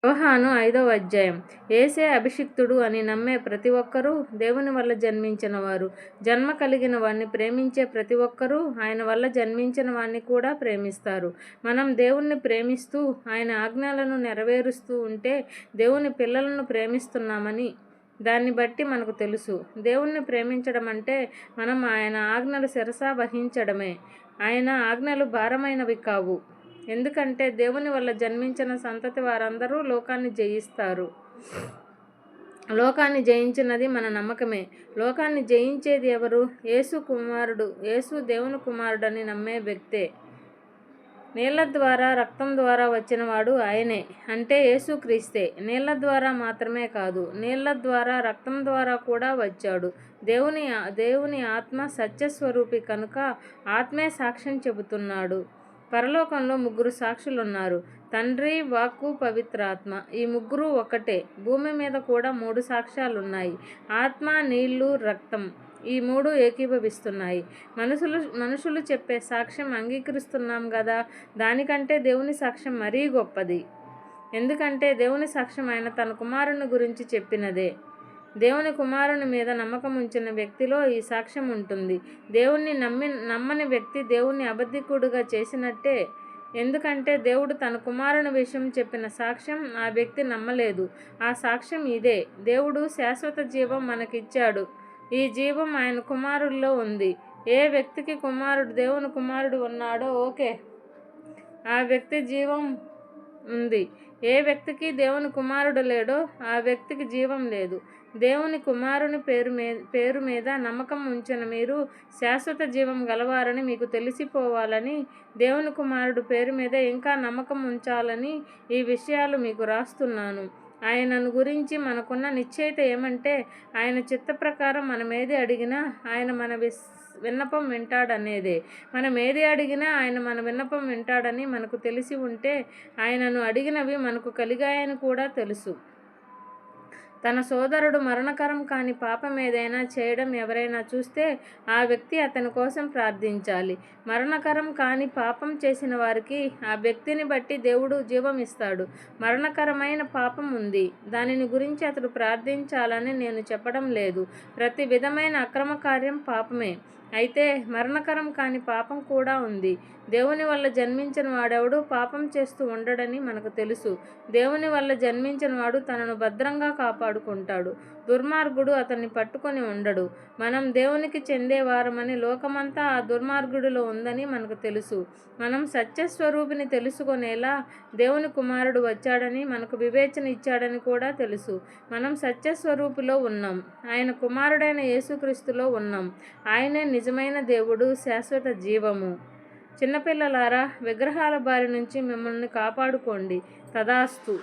యోహాను 5వ అధ్యాయం. యేసే అభిషిక్తుడు అని నమ్మే ప్రతి ఒక్కరూ దేవుని వల్ల జన్మించిన వారు. జన్మ కలిగిన వాణ్ణి ప్రేమించే ప్రతి ఒక్కరూ ఆయన వల్ల జన్మించిన వాణ్ణి కూడా ప్రేమిస్తారు. మనం దేవుణ్ణి ప్రేమిస్తూ ఆయన ఆజ్ఞలను నెరవేరుస్తూ ఉంటే దేవుని పిల్లలను ప్రేమిస్తున్నామని దాన్ని బట్టి మనకు తెలుసు. దేవుణ్ణి ప్రేమించడం అంటే మనం ఆయన ఆజ్ఞలు శిరసా వహించడమే. ఆయన ఆజ్ఞలు భారమైనవి కావు. ఎందుకంటే దేవుని వల్ల జన్మించిన సంతతి వారందరూ లోకాన్ని జయిస్తారు. లోకాన్ని జయించినది మన నమ్మకమే. లోకాన్ని జయించేది ఎవరు? యేసు దేవుని కుమారుడని నమ్మే వ్యక్తే. నీళ్ల ద్వారా రక్తం ద్వారా వచ్చినవాడు ఆయనే, అంటే యేసుక్రీస్తే. నీళ్ల ద్వారా మాత్రమే కాదు, నీళ్ల ద్వారా రక్తం ద్వారా కూడా వచ్చాడు. దేవుని ఆత్మ సత్యస్వరూపి కనుక ఆత్మే సాక్ష్యం చెబుతున్నాడు. పరలోకంలో 3 సాక్షులున్నారు: తండ్రి, వాక్కు, పవిత్రాత్మ. ఈ 3 ఒకటే. భూమి మీద కూడా 3 సాక్ష్యాలున్నాయి: ఆత్మ, నీళ్లు, రక్తం. ఈ 3 ఏకీభవిస్తున్నాయి. మనుషులు చెప్పే సాక్ష్యం అంగీకరిస్తున్నాం గదా. దానికంటే దేవుని సాక్ష్యం మరీ గొప్పది. ఎందుకంటే దేవుని సాక్ష్యం ఆయన తన కుమారుని గురించి చెప్పినదే. దేవుని కుమారుని మీద నమ్మకం ఉంచిన వ్యక్తిలో ఈ సాక్ష్యం ఉంటుంది. దేవుణ్ణి నమ్మని వ్యక్తి దేవుణ్ణి అబద్ధికుడుగా చేసినట్టే. ఎందుకంటే దేవుడు తన కుమారుని విషయం చెప్పిన సాక్ష్యం ఆ వ్యక్తి నమ్మలేదు. ఆ సాక్ష్యం ఇదే: దేవుడు శాశ్వత జీవం మనకిచ్చాడు. ఈ జీవం ఆయన కుమారుల్లో ఉంది. ఏ వ్యక్తికి దేవుని కుమారుడు ఉన్నాడో ఆ వ్యక్తి జీవం ఉంది. ఏ వ్యక్తికి దేవుని కుమారుడు లేడో ఆ వ్యక్తికి జీవం లేదు. దేవుని కుమారుని పేరు మీద నమ్మకం ఉంచిన మీరు శాశ్వత జీవం గలవారని మీకు తెలిసిపోవాలని, దేవుని కుమారుడు పేరు మీద ఇంకా నమ్మకం ఉంచాలని ఈ విషయాలు మీకు రాస్తున్నాను. ఆయనను గురించి మనకున్న నిశ్చయిత ఏమంటే, ఆయన చిత్త ప్రకారం మనమేది అడిగినా ఆయన మన విన్నపం వింటాడనేదే. మనం ఏది అడిగినా ఆయన మన విన్నపం వింటాడని మనకు తెలిసి ఉంటే ఆయనను అడిగినవి మనకు కలిగాయని కూడా తెలుసు. తన సోదరుడు మరణకరం కాని పాపం ఏదైనా చేయడం ఎవరైనా చూస్తే ఆ వ్యక్తి అతని కోసం ప్రార్థించాలి. మరణకరం కాని పాపం చేసిన వారికి ఆ వ్యక్తిని బట్టి దేవుడు జీవం ఇస్తాడు. మరణకరమైన పాపం ఉంది, దానిని గురించి అతడు ప్రార్థించాలని నేను చెప్పడం లేదు. ప్రతి విధమైన అక్రమ కార్యం పాపమే. అయితే మరణకరం కాని పాపం కూడా ఉంది. దేవుని వల్ల జన్మించిన వాడెవడూ పాపం చేస్తూ ఉండడని మనకు తెలుసు. దేవుని వల్ల జన్మించిన వాడు తనను భద్రంగా కాపాడుకుంటాడు. దుర్మార్గుడు అతన్ని పట్టుకొని ఉండడు. మనం దేవునికి చెందేవారమని లోకమంతా ఆ దుర్మార్గుడిలో ఉందని మనకు తెలుసు. మనం సత్యస్వరూపిని తెలుసుకొనేలా దేవుని కుమారుడు వచ్చాడని, మనకు వివేచన ఇచ్చాడని కూడా తెలుసు. మనం సత్యస్వరూపిలో ఉన్నాం. ఆయన కుమారుడైన యేసుక్రీస్తులో ఉన్నాం. ఆయనే నిజమైన దేవుడు, శాశ్వత జీవము. చిన్నపిల్లలారా, విగ్రహాల బారి నుంచి మిమ్మల్ని కాపాడుకోండి. తదాస్తు.